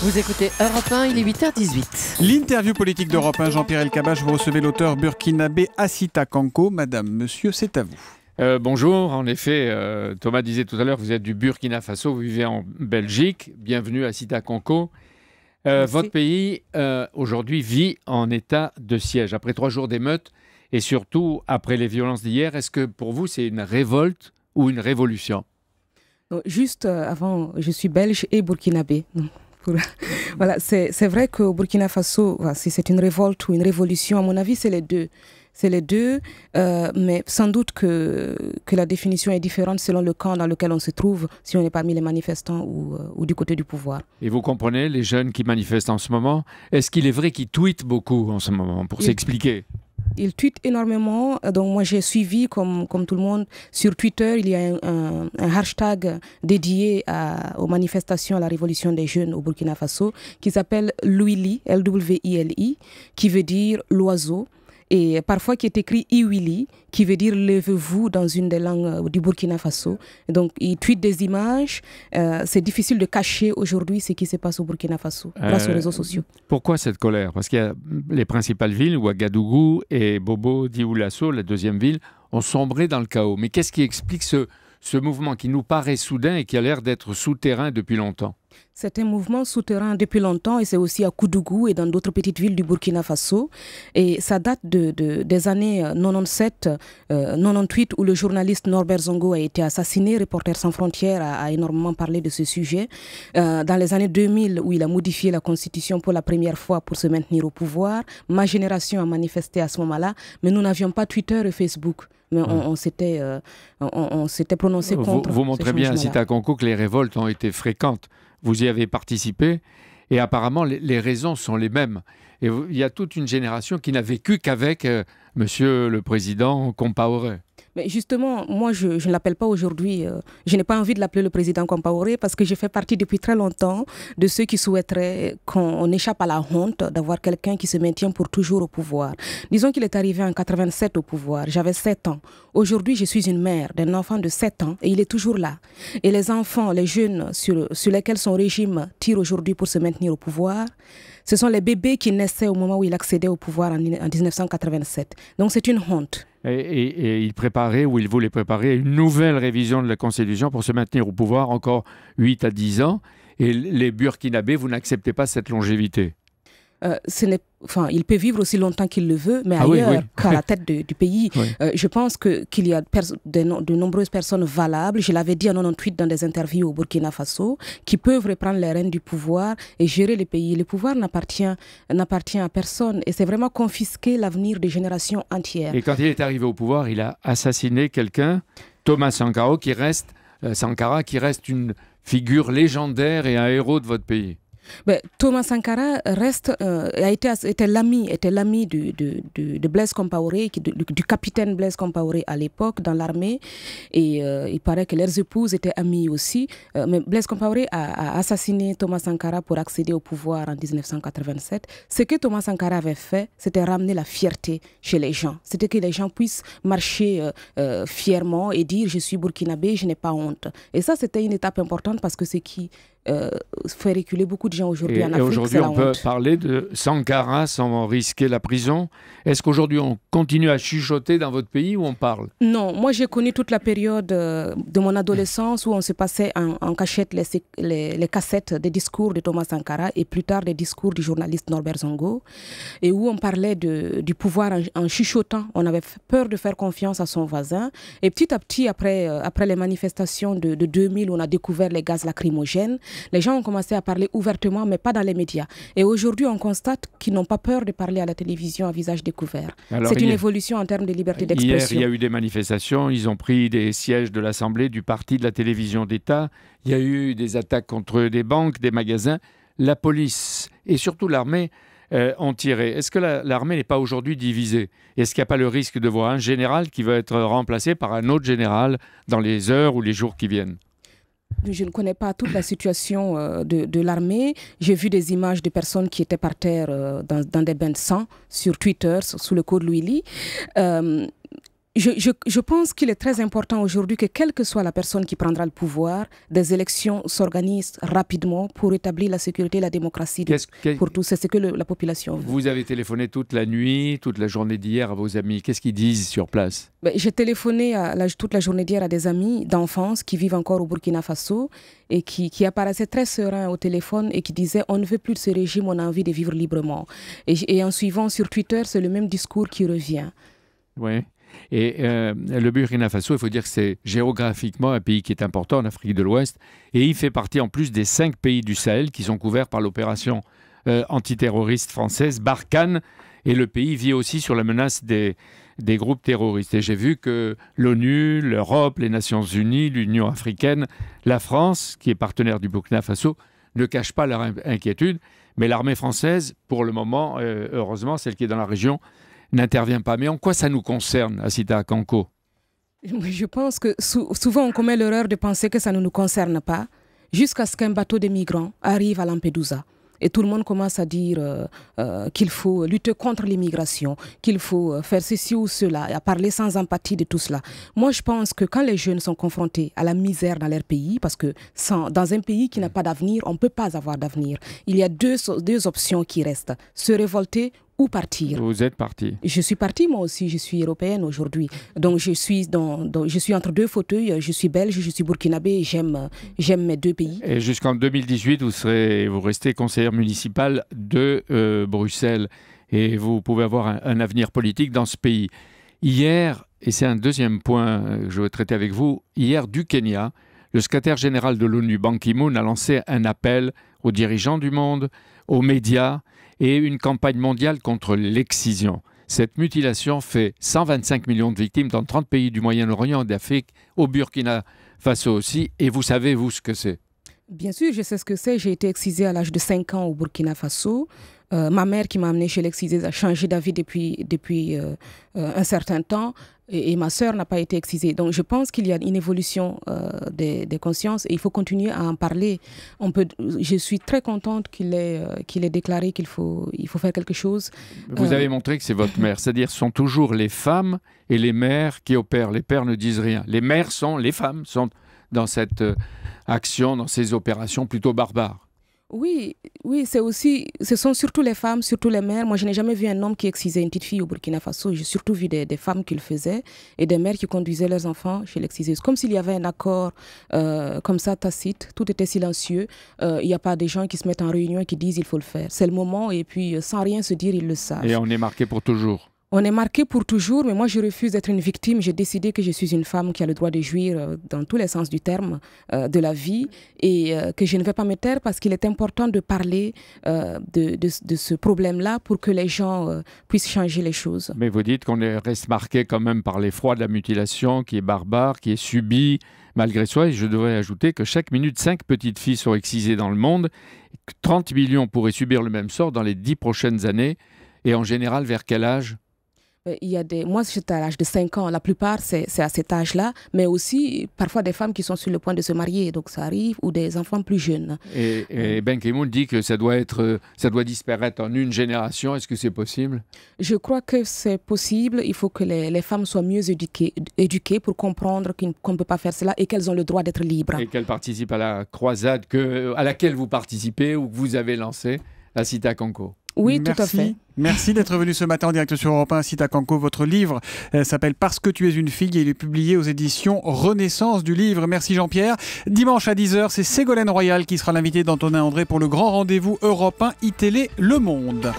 Vous écoutez Europe 1, il est 8h18. L'interview politique d'Europe 1, Jean-Pierre Elkabbach, vous recevez l'auteur burkinabé Assita Kanko. Madame, monsieur, c'est à vous. Bonjour, en effet, Thomas disait tout à l'heure, vous êtes du Burkina Faso, vous vivez en Belgique. Bienvenue Assita Kanko. Votre pays, aujourd'hui, vit en état de siège. Après 3 jours d'émeutes et surtout après les violences d'hier, est-ce que pour vous, c'est une révolte ou une révolution? Juste avant, je suis belge et burkinabé. Voilà, c'est vrai qu'au Burkina Faso, si c'est une révolte ou une révolution, à mon avis, c'est les deux. C'est les deux, mais sans doute que la définition est différente selon le camp dans lequel on se trouve, si on est parmi les manifestants ou du côté du pouvoir. Et vous comprenez, les jeunes qui manifestent en ce moment, est-ce qu'il est vrai qu'ils tweetent beaucoup en ce moment pour s'expliquer? Ils tweetent énormément, donc moi j'ai suivi comme tout le monde sur Twitter, il y a un hashtag dédié aux manifestations à la révolution des jeunes au Burkina Faso qui s'appelle Lwili, L-W-I-L-I, qui veut dire l'oiseau. Et parfois qui est écrit Iwili, qui veut dire levez-vous dans une des langues du Burkina Faso. Et donc, ils tweetent des images. C'est difficile de cacher aujourd'hui ce qui se passe au Burkina Faso grâce aux réseaux sociaux. Pourquoi cette colère? Parce qu'il y a les principales villes, Ouagadougou et Bobo Dioulasso, la deuxième ville, ont sombré dans le chaos. Mais qu'est-ce qui explique ce mouvement qui nous paraît soudain et qui a l'air d'être souterrain depuis longtemps? C'est un mouvement souterrain depuis longtemps et c'est aussi à Koudougou et dans d'autres petites villes du Burkina Faso. Et ça date des années 97, 98 où le journaliste Norbert Zongo a été assassiné. Reporters sans frontières a énormément parlé de ce sujet. Dans les années 2000 où il a modifié la constitution pour la première fois pour se maintenir au pouvoir, ma génération a manifesté à ce moment-là, mais nous n'avions pas Twitter et Facebook. Mais on s'était prononcé contre. Vous montrez bien, Assita Kanko, que les révoltes ont été fréquentes. Vous y avez participé et apparemment les raisons sont les mêmes. Et il y a toute une génération qui n'a vécu qu'avec Monsieur le Président Compaoré. Mais justement, moi, je ne l'appelle pas aujourd'hui, je n'ai pas envie de l'appeler le président Compaoré parce que je fais partie depuis très longtemps de ceux qui souhaiteraient qu'on échappe à la honte d'avoir quelqu'un qui se maintient pour toujours au pouvoir. Disons qu'il est arrivé en 87 au pouvoir, j'avais 7 ans. Aujourd'hui, je suis une mère d'un enfant de 7 ans et il est toujours là. Et les enfants, les jeunes sur lesquels son régime tire aujourd'hui pour se maintenir au pouvoir, ce sont les bébés qui naissaient au moment où il accédait au pouvoir en 1987. Donc c'est une honte. Et il préparait, ou il voulait préparer une nouvelle révision de la Constitution pour se maintenir au pouvoir encore 8 à 10 ans. Et les Burkinabés, vous n'acceptez pas cette longévité? Il peut vivre aussi longtemps qu'il le veut, mais ailleurs qu'à la tête du pays. Je pense qu'il y a de nombreuses personnes valables, je l'avais dit en 98 dans des interviews au Burkina Faso, qui peuvent reprendre les rênes du pouvoir et gérer le pays. Le pouvoir n'appartient à personne et c'est vraiment confisquer l'avenir des générations entières. Et quand il est arrivé au pouvoir, il a assassiné quelqu'un, Thomas Sankara, qui reste une figure légendaire et un héros de votre pays. Thomas Sankara était l'ami de Blaise Compaoré, du capitaine Blaise Compaoré à l'époque dans l'armée. Et il paraît que leurs épouses étaient amies aussi. Mais Blaise Compaoré a assassiné Thomas Sankara pour accéder au pouvoir en 1987. Ce que Thomas Sankara avait fait, c'était ramener la fierté chez les gens. C'était que les gens puissent marcher fièrement et dire « je suis burkinabé, je n'ai pas honte ». Et ça, c'était une étape importante parce que ce qui fait reculer beaucoup de gens aujourd'hui en Afrique. Et aujourd'hui, on peut parler de Sankara sans risquer la prison. Est-ce qu'aujourd'hui, on continue à chuchoter dans votre pays ou on parle? Non, moi j'ai connu toute la période de mon adolescence où on se passait en cachette les cassettes des discours de Thomas Sankara et plus tard des discours du journaliste Norbert Zongo et où on parlait du pouvoir en chuchotant. On avait peur de faire confiance à son voisin. Et petit à petit, après les manifestations de 2000 où on a découvert les gaz lacrymogènes, les gens ont commencé à parler ouvertement, mais pas dans les médias. Et aujourd'hui, on constate qu'ils n'ont pas peur de parler à la télévision à visage découvert. C'est une évolution en termes de liberté d'expression. Hier, il y a eu des manifestations. Ils ont pris des sièges de l'Assemblée, du parti, de la télévision d'État. Il y a eu des attaques contre des banques, des magasins. La police et surtout l'armée ont tiré. Est-ce que l'armée n'est pas aujourd'hui divisée? Est-ce qu'il n'y a pas le risque de voir un général qui va être remplacé par un autre général dans les heures ou les jours qui viennent? Je ne connais pas toute la situation de l'armée. J'ai vu des images de personnes qui étaient par terre dans des bains de sang sur Twitter, sous le code Lwili. Je pense qu'il est très important aujourd'hui que quelle que soit la personne qui prendra le pouvoir, des élections s'organisent rapidement pour établir la sécurité et la démocratie pour tous. C'est ce que la population veut. Vous avez téléphoné toute la nuit, toute la journée d'hier à vos amis. Qu'est-ce qu'ils disent sur place? J'ai téléphoné toute la journée d'hier à des amis d'enfance qui vivent encore au Burkina Faso et qui apparaissaient très sereins au téléphone et qui disaient « on ne veut plus de ce régime, on a envie de vivre librement ». Et en suivant sur Twitter, c'est le même discours qui revient. Oui. Et le Burkina Faso, il faut dire que c'est géographiquement un pays qui est important en Afrique de l'Ouest et il fait partie en plus des 5 pays du Sahel qui sont couverts par l'opération antiterroriste française Barkhane, et le pays vit aussi sur la menace des groupes terroristes. Et j'ai vu que l'ONU, l'Europe, les Nations Unies, l'Union africaine, la France, qui est partenaire du Burkina Faso, ne cachent pas leur inquiétude, mais l'armée française, pour le moment, heureusement, celle qui est dans la région, n'intervient pas. Mais en quoi ça nous concerne, Assita Kanko? Je pense que souvent on commet l'erreur de penser que ça ne nous concerne pas, jusqu'à ce qu'un bateau de migrants arrive à Lampedusa. Et tout le monde commence à dire qu'il faut lutter contre l'immigration, qu'il faut faire ceci ou cela, et à parler sans empathie de tout cela. Moi, je pense que quand les jeunes sont confrontés à la misère dans leur pays, parce que dans un pays qui n'a pas d'avenir, on ne peut pas avoir d'avenir. Il y a deux options qui restent, se révolter ou partir. Vous êtes parti. Je suis partie, moi aussi, je suis européenne aujourd'hui. Donc je suis entre deux fauteuils, je suis belge, je suis burkinabé, j'aime mes deux pays. Et jusqu'en 2018, vous restez conseillère municipale de Bruxelles et vous pouvez avoir un avenir politique dans ce pays. Hier, et c'est un deuxième point que je veux traiter avec vous, hier du Kenya, le secrétaire général de l'ONU, Ban Ki-moon, a lancé un appel aux dirigeants du monde, aux médias, et une campagne mondiale contre l'excision. Cette mutilation fait 125 millions de victimes dans 30 pays du Moyen-Orient et d'Afrique, au Burkina Faso aussi. Et vous savez, vous, ce que c'est? Bien sûr, je sais ce que c'est. J'ai été excisée à l'âge de 5 ans au Burkina Faso. Ma mère qui m'a amenée chez l'excisée a changé d'avis depuis un certain temps. Et ma sœur n'a pas été excisée. Donc je pense qu'il y a une évolution des consciences et il faut continuer à en parler. Je suis très contente qu'il ait déclaré qu'il faut faire quelque chose. Vous avez montré que c'est votre mère, c'est-à-dire ce sont toujours les femmes et les mères qui opèrent. Les pères ne disent rien. Les femmes sont dans cette action, dans ces opérations plutôt barbares. Oui, ce sont surtout les femmes, surtout les mères. Moi, je n'ai jamais vu un homme qui excisait une petite fille au Burkina Faso. J'ai surtout vu des femmes qui le faisaient et des mères qui conduisaient leurs enfants chez l'exciseuse. Comme s'il y avait un accord comme ça, tacite, tout était silencieux. Il n'y a pas des gens qui se mettent en réunion et qui disent il faut le faire. C'est le moment et puis sans rien se dire, ils le savent. Et on est marqué pour toujours. On est marqué pour toujours, mais moi je refuse d'être une victime. J'ai décidé que je suis une femme qui a le droit de jouir dans tous les sens du terme de la vie et que je ne vais pas me taire parce qu'il est important de parler de ce problème-là pour que les gens puissent changer les choses. Mais vous dites qu'on reste marqué quand même par l'effroi de la mutilation qui est barbare, qui est subie malgré soi. Et je devrais ajouter que chaque minute, 5 petites filles sont excisées dans le monde. 30 millions pourraient subir le même sort dans les 10 prochaines années. Et en général, vers quel âge ? Moi, j'étais à l'âge de 5 ans. La plupart, c'est à cet âge-là. Mais aussi, parfois, des femmes qui sont sur le point de se marier. Donc, ça arrive. Ou des enfants plus jeunes. Et Ban Ki-moon dit que ça doit disparaître en une génération. Est-ce que c'est possible? Je crois que c'est possible. Il faut que les femmes soient mieux éduquées pour comprendre qu'on ne peut pas faire cela et qu'elles ont le droit d'être libres. Et qu'elles participent à la croisade à laquelle vous participez ou que vous avez lancée, Assita Kanko. Oui, merci. Tout à fait. Merci d'être venu ce matin en direct sur Europe 1, Assita Kanko. Votre livre s'appelle « Parce que tu es une fille » et il est publié aux éditions Renaissance du Livre. Merci Jean-Pierre. Dimanche à 10h, c'est Ségolène Royal qui sera l'invitée d'Antonin André pour le grand rendez-vous Europe 1 iTélé Le Monde.